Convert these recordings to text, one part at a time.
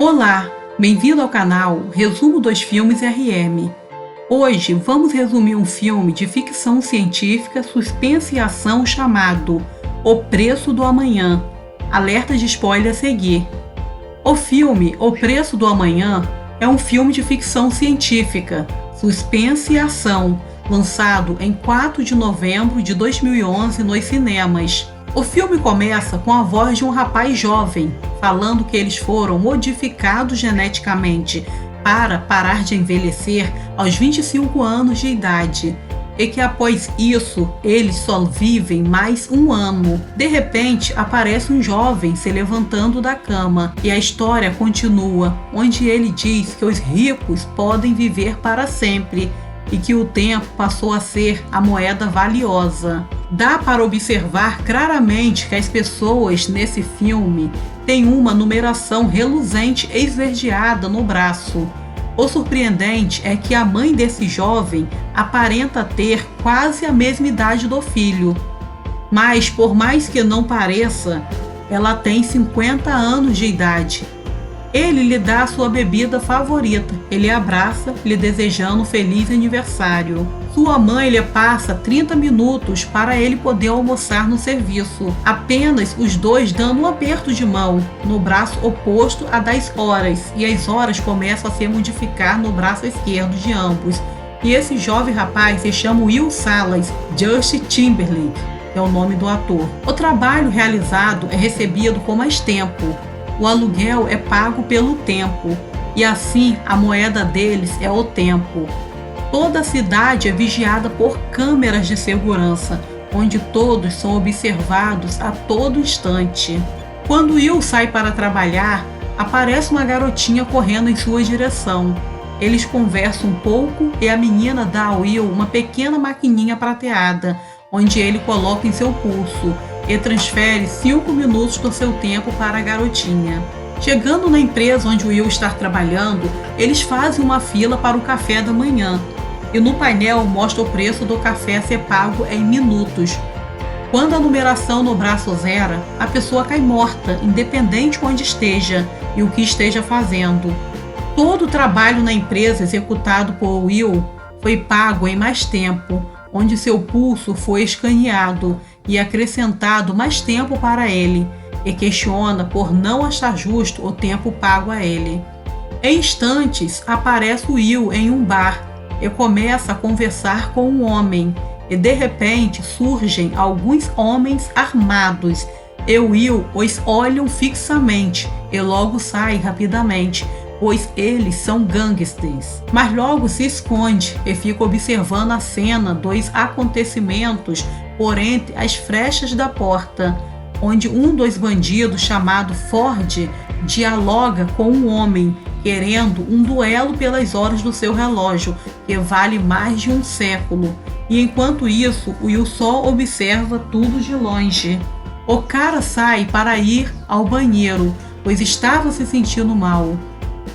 Olá, bem-vindo ao canal Resumo dos Filmes RM. Hoje vamos resumir um filme de ficção científica, suspense e ação chamado O Preço do Amanhã. Alerta de spoiler a seguir. O filme O Preço do Amanhã é um filme de ficção científica, suspense e ação, lançado em 4 de novembro de 2011 nos cinemas. O filme começa com a voz de um rapaz jovem, falando que eles foram modificados geneticamente para parar de envelhecer aos 25 anos de idade, e que após isso eles só vivem mais um ano. De repente aparece um jovem se levantando da cama e a história continua, onde ele diz que os ricos podem viver para sempre e que o tempo passou a ser a moeda valiosa. Dá para observar claramente que as pessoas nesse filme têm uma numeração reluzente esverdeada no braço. O surpreendente é que a mãe desse jovem aparenta ter quase a mesma idade do filho, mas por mais que não pareça, ela tem 50 anos de idade. Ele lhe dá a sua bebida favorita, ele abraça, lhe desejando um feliz aniversário. Sua mãe lhe passa 30 minutos para ele poder almoçar no serviço, apenas os dois dando um aperto de mão no braço oposto a das horas, e as horas começam a se modificar no braço esquerdo de ambos. E esse jovem rapaz se chama Will Salas, Justin Timberlake, é o nome do ator. O trabalho realizado é recebido com mais tempo. O aluguel é pago pelo tempo, e assim a moeda deles é o tempo. Toda a cidade é vigiada por câmeras de segurança, onde todos são observados a todo instante. Quando Will sai para trabalhar, aparece uma garotinha correndo em sua direção. Eles conversam um pouco e a menina dá a Will uma pequena maquininha prateada, onde ele coloca em seu pulso e transfere 5 minutos do seu tempo para a garotinha. Chegando na empresa onde o Will está trabalhando, eles fazem uma fila para o café da manhã, e no painel mostra o preço do café a ser pago em minutos. Quando a numeração no braço zera, a pessoa cai morta, independente onde esteja e o que esteja fazendo. Todo o trabalho na empresa executado por Will foi pago em mais tempo, onde seu pulso foi escaneado e acrescentado mais tempo para ele, e questiona por não achar justo o tempo pago a ele. Em instantes, aparece Will em um bar e começa a conversar com um homem, e de repente surgem alguns homens armados, e Will os olham fixamente e logo sai rapidamente, pois eles são gangsters. Mas logo se esconde e fica observando a cena dos acontecimentos por entre as frechas da porta, onde um dos bandidos, chamado Ford, dialoga com um homem, querendo um duelo pelas horas do seu relógio, que vale mais de um século. E enquanto isso, Will só observa tudo de longe. O cara sai para ir ao banheiro, pois estava se sentindo mal.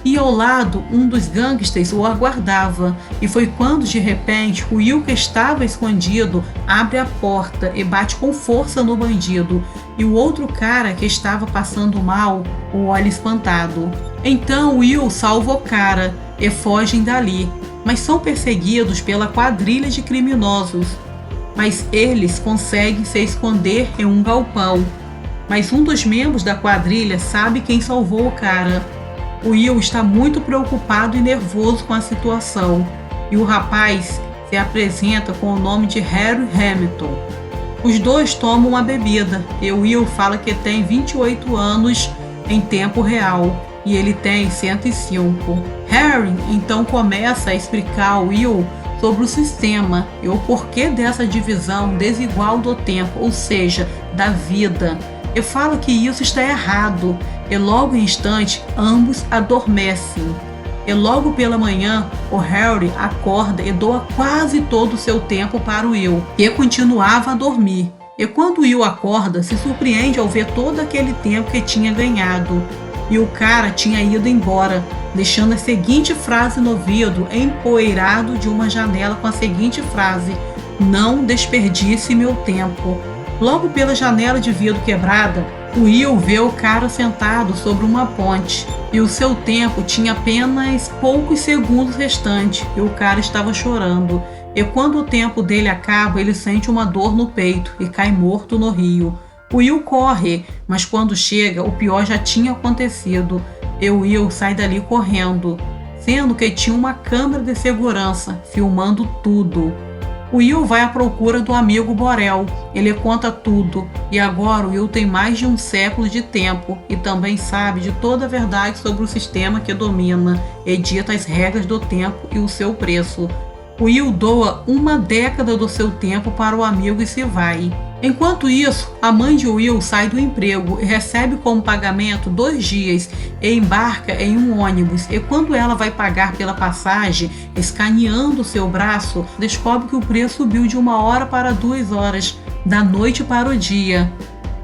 E ao lado, um dos gangsters o aguardava, e foi quando de repente Will, que estava escondido, abre a porta e bate com força no bandido, e o outro cara, que estava passando mal, o olha espantado. Então Will salva o cara e fogem dali, mas são perseguidos pela quadrilha de criminosos. Mas eles conseguem se esconder em um galpão, mas um dos membros da quadrilha sabe quem salvou o cara. Will está muito preocupado e nervoso com a situação, e o rapaz se apresenta com o nome de Harry Hamilton. Os dois tomam uma bebida e Will fala que tem 28 anos em tempo real e ele tem 105. Harry então começa a explicar ao Will sobre o sistema e o porquê dessa divisão desigual do tempo, ou seja, da vida. E fala que isso está errado, e logo em instante ambos adormecem. E logo pela manhã o Harry acorda e doa quase todo o seu tempo para o Will, que continuava a dormir. E quando Will acorda, se surpreende ao ver todo aquele tempo que tinha ganhado. E o cara tinha ido embora, deixando a seguinte frase no vidro empoeirado de uma janela com a seguinte frase: "Não desperdice meu tempo". Logo pela janela de vidro quebrada, O Will vê o cara sentado sobre uma ponte e o seu tempo tinha apenas poucos segundos restantes e o cara estava chorando. E quando o tempo dele acaba, ele sente uma dor no peito e cai morto no rio. O Will corre, mas quando chega, o pior já tinha acontecido e o Will sai dali correndo, sendo que tinha uma câmera de segurança filmando tudo. O Will vai à procura do amigo Borel, ele conta tudo, e agora o Will tem mais de um século de tempo e também sabe de toda a verdade sobre o sistema que domina, edita as regras do tempo e o seu preço. O Will doa uma década do seu tempo para o amigo e se vai. Enquanto isso, a mãe de Will sai do emprego e recebe como pagamento 2 dias e embarca em um ônibus. E quando ela vai pagar pela passagem, escaneando seu braço, descobre que o preço subiu de 1 hora para 2 horas, da noite para o dia.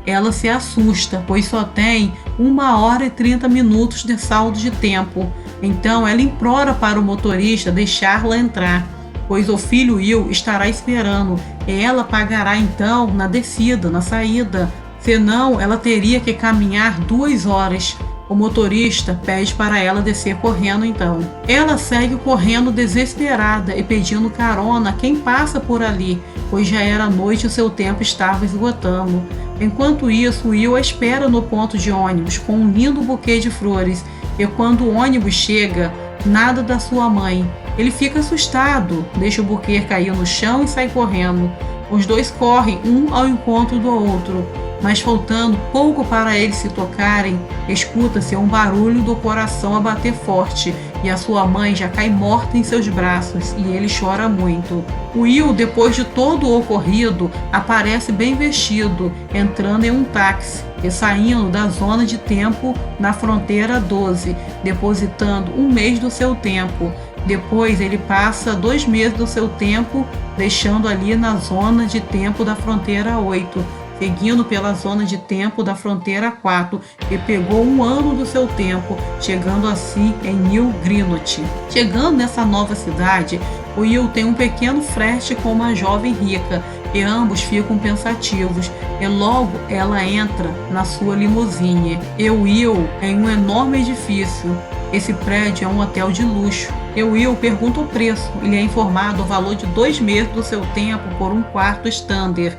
Ela se assusta, pois só tem 1 hora e 30 minutos de saldo de tempo. Então ela implora para o motorista deixá-la entrar, pois o filho Will estará esperando e ela pagará então na descida, na saída. Senão, ela teria que caminhar 2 horas. O motorista pede para ela descer correndo então. Ela segue correndo desesperada e pedindo carona a quem passa por ali, pois já era noite e seu tempo estava esgotando. Enquanto isso, Will a espera no ponto de ônibus com um lindo buquê de flores e quando o ônibus chega, nada da sua mãe. Ele fica assustado, deixa o buquê cair no chão e sai correndo. Os dois correm um ao encontro do outro, mas faltando pouco para eles se tocarem, escuta-se um barulho do coração a bater forte e a sua mãe já cai morta em seus braços e ele chora muito. Will, depois de todo o ocorrido, aparece bem vestido, entrando em um táxi e saindo da zona de tempo na fronteira 12, depositando 1 mês do seu tempo. Depois ele passa 2 meses do seu tempo, deixando ali na zona de tempo da fronteira 8, seguindo pela zona de tempo da fronteira 4 e pegou 1 ano do seu tempo, chegando assim em New Greenwich. Chegando nessa nova cidade, o Will tem um pequeno flerte com uma jovem rica e ambos ficam pensativos e logo ela entra na sua limusine. E o Will em um enorme edifício. Esse prédio é um hotel de luxo. E o Will pergunta o preço. Ele é informado o valor de 2 meses do seu tempo por um quarto standard.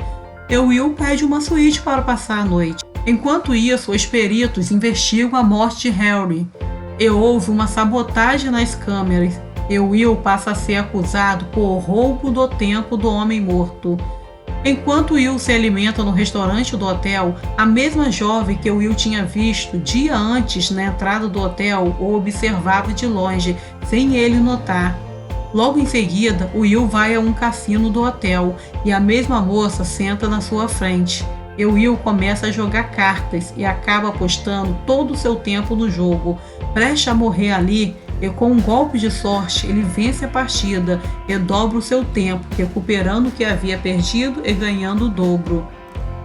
E o Will pede uma suíte para passar a noite. Enquanto isso, os peritos investigam a morte de Harry. E houve uma sabotagem nas câmeras. E o Will passa a ser acusado por roubo do tempo do homem morto. Enquanto Will se alimenta no restaurante do hotel, a mesma jovem que o Will tinha visto dia antes na entrada do hotel o observava de longe, sem ele notar. Logo em seguida, o Will vai a um cassino do hotel e a mesma moça senta na sua frente. E o Will começa a jogar cartas e acaba apostando todo o seu tempo no jogo, prestes a morrer ali. E com um golpe de sorte, ele vence a partida e dobra o seu tempo, recuperando o que havia perdido e ganhando o dobro.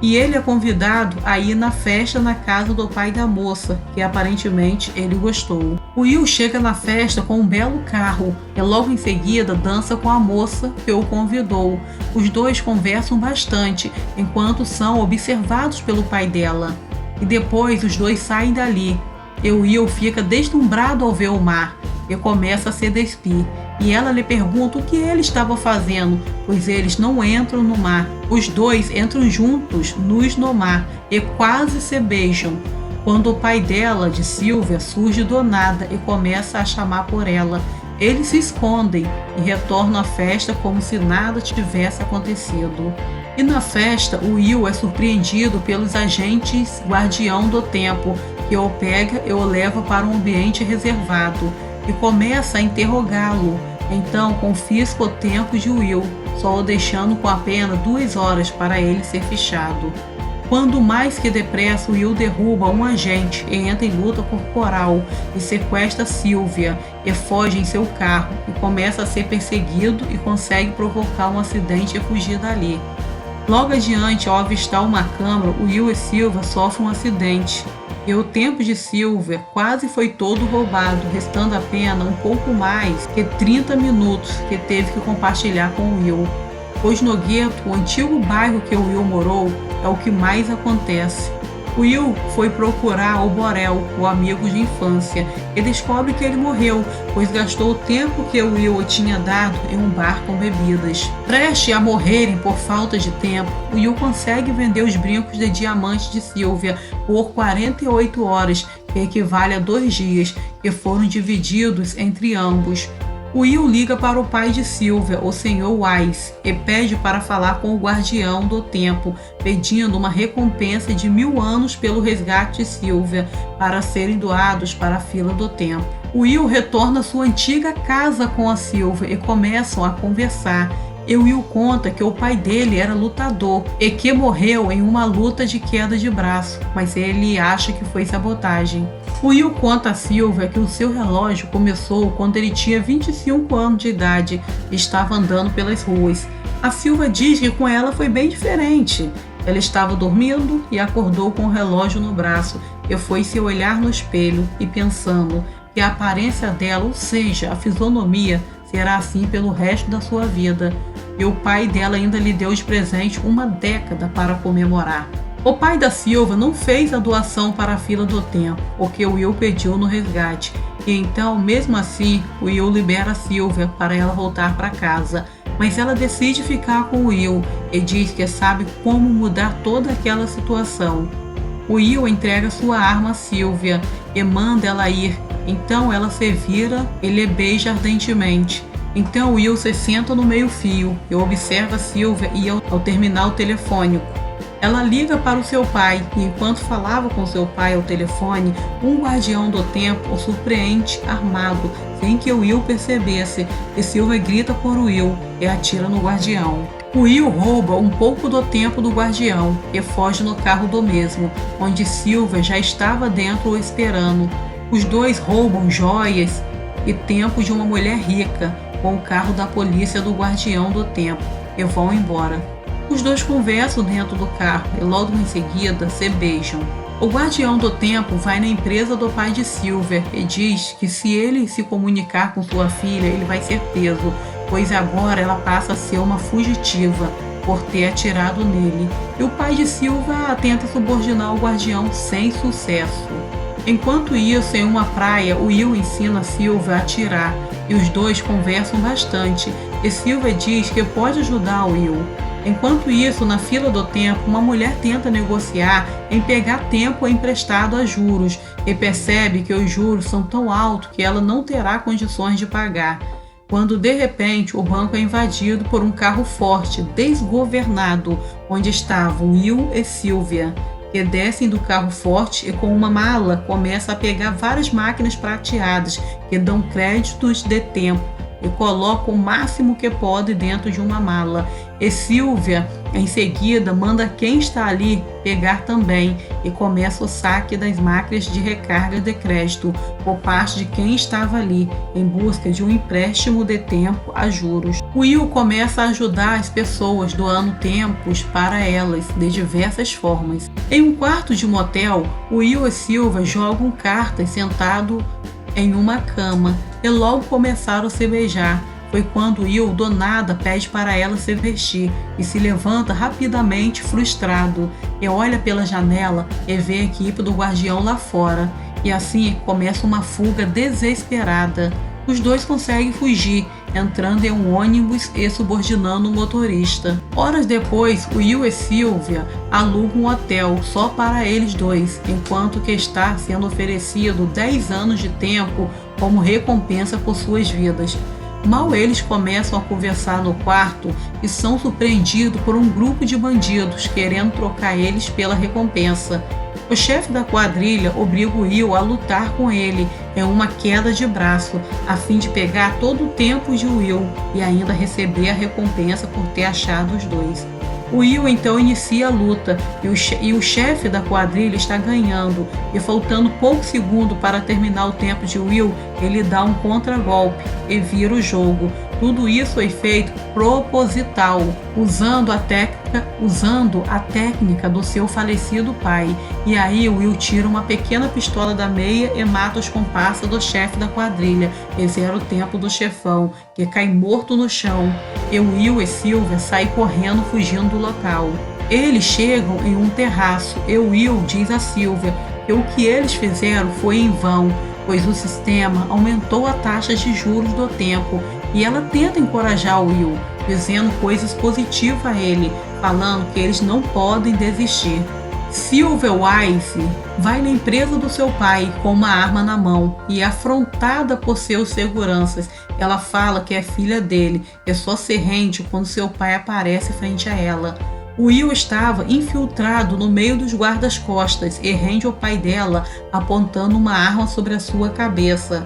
E ele é convidado a ir na festa na casa do pai da moça, que aparentemente ele gostou. O Will chega na festa com um belo carro e logo em seguida dança com a moça que o convidou. Os dois conversam bastante enquanto são observados pelo pai dela. E depois os dois saem dali. E o Will fica deslumbrado ao ver o mar e começa a se despir. E ela lhe pergunta o que ele estava fazendo, pois eles não entram no mar. Os dois entram juntos, nus no mar, e quase se beijam, quando o pai dela, de Sylvia, surge do nada e começa a chamar por ela. Eles se escondem e retornam à festa como se nada tivesse acontecido. E na festa, o Will é surpreendido pelos agentes guardião do tempo, que o pega e o leva para um ambiente reservado e começa a interrogá-lo. Então confisca o tempo de Will, só o deixando com apenas 2 horas para ele ser fichado. Quando mais que depressa, Will derruba um agente e entra em luta corporal e sequestra Sylvia e foge em seu carro e começa a ser perseguido e consegue provocar um acidente e fugir dali. Logo adiante, ao avistar uma câmara, Will e Sylvia sofrem um acidente. E o tempo de Sylvia quase foi todo roubado, restando apenas um pouco mais que 30 minutos que teve que compartilhar com o Will. Pois no gueto, o antigo bairro que o Will morou, é o que mais acontece. Will foi procurar o Borel, o amigo de infância, e descobre que ele morreu, pois gastou o tempo que Will tinha dado em um bar com bebidas. Prestes a morrerem por falta de tempo, Will consegue vender os brincos de diamante de Sylvia por 48 horas, que equivale a 2 dias, que foram divididos entre ambos. Will liga para o pai de Sylvia, o Sr. Wise, e pede para falar com o guardião do tempo, pedindo uma recompensa de 1000 anos pelo resgate de Sylvia, para serem doados para a fila do tempo. Will retorna à sua antiga casa com a Sylvia e começam a conversar. E Will conta que o pai dele era lutador e que morreu em uma luta de queda de braço, mas ele acha que foi sabotagem. Will conta a Sylvia que o seu relógio começou quando ele tinha 25 anos de idade e estava andando pelas ruas. A Sylvia diz que com ela foi bem diferente. Ela estava dormindo e acordou com o relógio no braço e foi se olhar no espelho e pensando que a aparência dela, ou seja, a fisionomia, será assim pelo resto da sua vida. E o pai dela ainda lhe deu de presente uma década para comemorar. O pai da Sylvia não fez a doação para a fila do tempo, porque Will pediu no resgate. E então, mesmo assim, Will libera a Sylvia para ela voltar para casa. Mas ela decide ficar com Will e diz que sabe como mudar toda aquela situação. Will entrega sua arma a Sylvia e manda ela ir. Então ela se vira e lhe beija ardentemente. Então Will se senta no meio-fio e observa Sylvia ir ao terminal telefônico. Ela liga para o seu pai e enquanto falava com seu pai ao telefone, um guardião do tempo o surpreende armado, sem que Will percebesse, e Sylvia grita por Will e atira no guardião. Will rouba um pouco do tempo do guardião e foge no carro do mesmo, onde Sylvia já estava dentro o esperando. Os dois roubam joias e tempo de uma mulher rica com o carro da polícia do guardião do tempo e vão embora. Os dois conversam dentro do carro e logo em seguida se beijam. O guardião do tempo vai na empresa do pai de Sylvia e diz que se ele se comunicar com sua filha, ele vai ser preso, pois agora ela passa a ser uma fugitiva por ter atirado nele. E o pai de Sylvia tenta subordinar o guardião sem sucesso. Enquanto isso, em uma praia, Will ensina Sylvia a atirar e os dois conversam bastante e Sylvia diz que pode ajudar Will. Enquanto isso, na fila do tempo, uma mulher tenta negociar em pegar tempo emprestado a juros e percebe que os juros são tão altos que ela não terá condições de pagar. Quando de repente o banco é invadido por um carro forte, desgovernado, onde estavam Will e Sylvia, que descem do carro forte e com uma mala começam a pegar várias máquinas prateadas que dão créditos de tempo e colocam o máximo que pode dentro de uma mala. E Sylvia, em seguida, manda quem está ali pegar também e começa o saque das máquinas de recarga de crédito por parte de quem estava ali, em busca de um empréstimo de tempo a juros. Will começa a ajudar as pessoas doando tempos para elas de diversas formas. Em um quarto de motel, Will e Sylvia jogam cartas sentado em uma cama e logo começaram a se beijar. Foi quando Will, do nada, pede para ela se vestir e se levanta rapidamente frustrado e olha pela janela e vê a equipe do guardião lá fora. E assim começa uma fuga desesperada. Os dois conseguem fugir, entrando em um ônibus e subordinando o motorista. Horas depois, Will e Sylvia alugam um hotel só para eles dois, enquanto que está sendo oferecido 10 anos de tempo como recompensa por suas vidas. Mal eles começam a conversar no quarto e são surpreendidos por um grupo de bandidos querendo trocar eles pela recompensa. O chefe da quadrilha obriga o Will a lutar com ele em uma queda de braço, a fim de pegar todo o tempo de Will e ainda receber a recompensa por ter achado os dois. O Will então inicia a luta e o chefe da quadrilha está ganhando e faltando poucos segundos para terminar o tempo de Will, ele dá um contragolpe e vira o jogo. Tudo isso foi feito proposital, usando a técnica do seu falecido pai. E aí o Will tira uma pequena pistola da meia e mata os comparsas do chefe da quadrilha e zera o tempo do chefão, que cai morto no chão. E Will e Sylvia saem correndo fugindo do local. Eles chegam em um terraço e Will diz a Sylvia que o que eles fizeram foi em vão, pois o sistema aumentou a taxa de juros do tempo, e ela tenta encorajar o Will, dizendo coisas positivas a ele, falando que eles não podem desistir. Sylvia Wise vai na empresa do seu pai com uma arma na mão e é afrontada por seus seguranças. Ela fala que é filha dele e só se rende quando seu pai aparece frente a ela. Will estava infiltrado no meio dos guardas-costas e rende ao pai dela, apontando uma arma sobre a sua cabeça.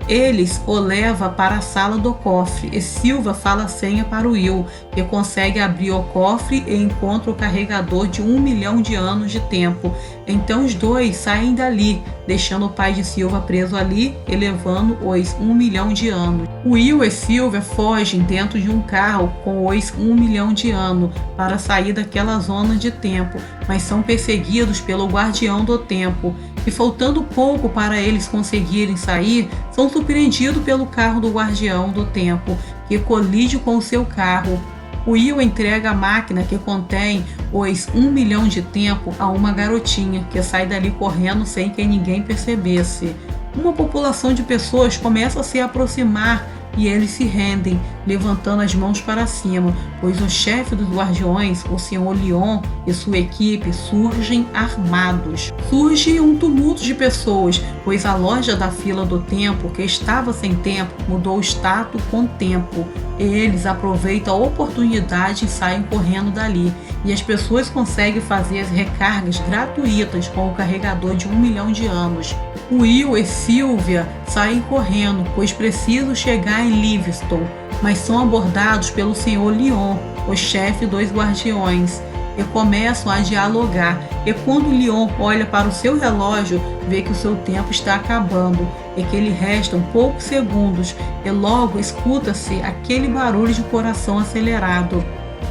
Eles o levam para a sala do cofre e Silva fala a senha para o Will, que consegue abrir o cofre e encontra o carregador de 1 milhão de anos de tempo. Então os dois saem dali, deixando o pai de Silva preso ali e levando os 1 milhão de anos. Will e Silvia fogem dentro de um carro com os 1 milhão de anos para sair daquela zona de tempo, mas são perseguidos pelo Guardião do Tempo. E faltando pouco para eles conseguirem sair, são surpreendidos pelo carro do Guardião do Tempo, que colide com o seu carro. Will entrega a máquina que contém os 1 milhão de tempo a uma garotinha, que sai dali correndo sem que ninguém percebesse. Uma população de pessoas começa a se aproximar e eles se rendem, levantando as mãos para cima, pois o chefe dos guardiões, o Sr. Leon, e sua equipe surgem armados. Surge um tumulto de pessoas, pois a loja da fila do tempo, que estava sem tempo, mudou o status com tempo. Eles aproveitam a oportunidade e saem correndo dali, e as pessoas conseguem fazer as recargas gratuitas com o carregador de 1 milhão de anos. Will e Sylvia saem correndo, pois precisam chegar em Livingston, mas são abordados pelo Sr. Leon, o chefe dos guardiões, e começam a dialogar. E quando Leon olha para o seu relógio, vê que o seu tempo está acabando e que lhe restam poucos segundos, e logo escuta-se aquele barulho de coração acelerado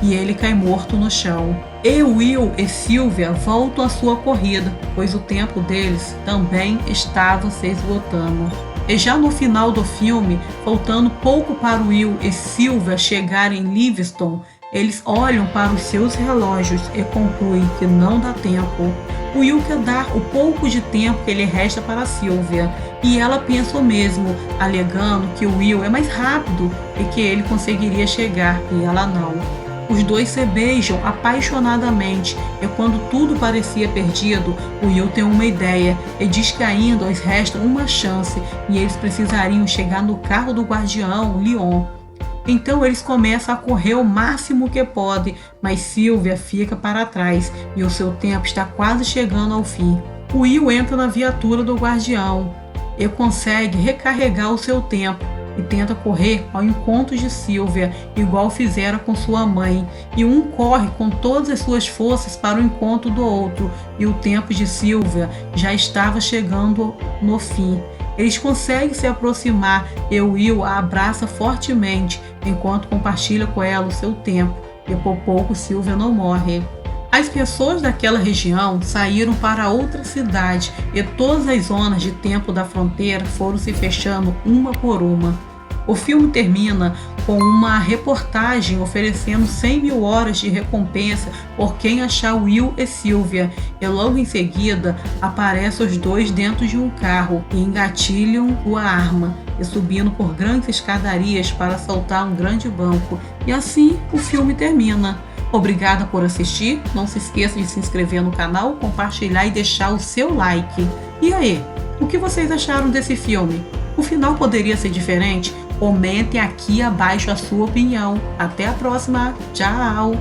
e ele cai morto no chão. E Will e Sylvia voltam à sua corrida, pois o tempo deles também estava se esgotando. E já no final do filme, faltando pouco para Will e Sylvia chegarem em Livingston, eles olham para os seus relógios e concluem que não dá tempo. Will quer dar o pouco de tempo que lhe resta para Sylvia, e ela pensa o mesmo, alegando que Will é mais rápido e que ele conseguiria chegar, e ela não. Os dois se beijam apaixonadamente e quando tudo parecia perdido, Will tem uma ideia e diz que ainda lhes resta uma chance e eles precisariam chegar no carro do guardião, Leon. Então eles começam a correr o máximo que podem, mas Sylvia fica para trás e o seu tempo está quase chegando ao fim. Will entra na viatura do guardião e consegue recarregar o seu tempo e tenta correr ao encontro de Sylvia, igual fizeram com sua mãe, e um corre com todas as suas forças para o encontro do outro, e o tempo de Sylvia já estava chegando no fim. Eles conseguem se aproximar e Will a abraça fortemente, enquanto compartilha com ela o seu tempo, e por pouco Sylvia não morre. As pessoas daquela região saíram para outra cidade e todas as zonas de tempo da fronteira foram se fechando uma por uma. O filme termina com uma reportagem oferecendo 100 mil horas de recompensa por quem achar Will e Sylvia, e logo em seguida aparecem os dois dentro de um carro e engatilham a arma, e subindo por grandes escadarias para assaltar um grande banco. E assim o filme termina. Obrigada por assistir, não se esqueça de se inscrever no canal, compartilhar e deixar o seu like. E aí, o que vocês acharam desse filme? O final poderia ser diferente? Comentem aqui abaixo a sua opinião. Até a próxima, tchau!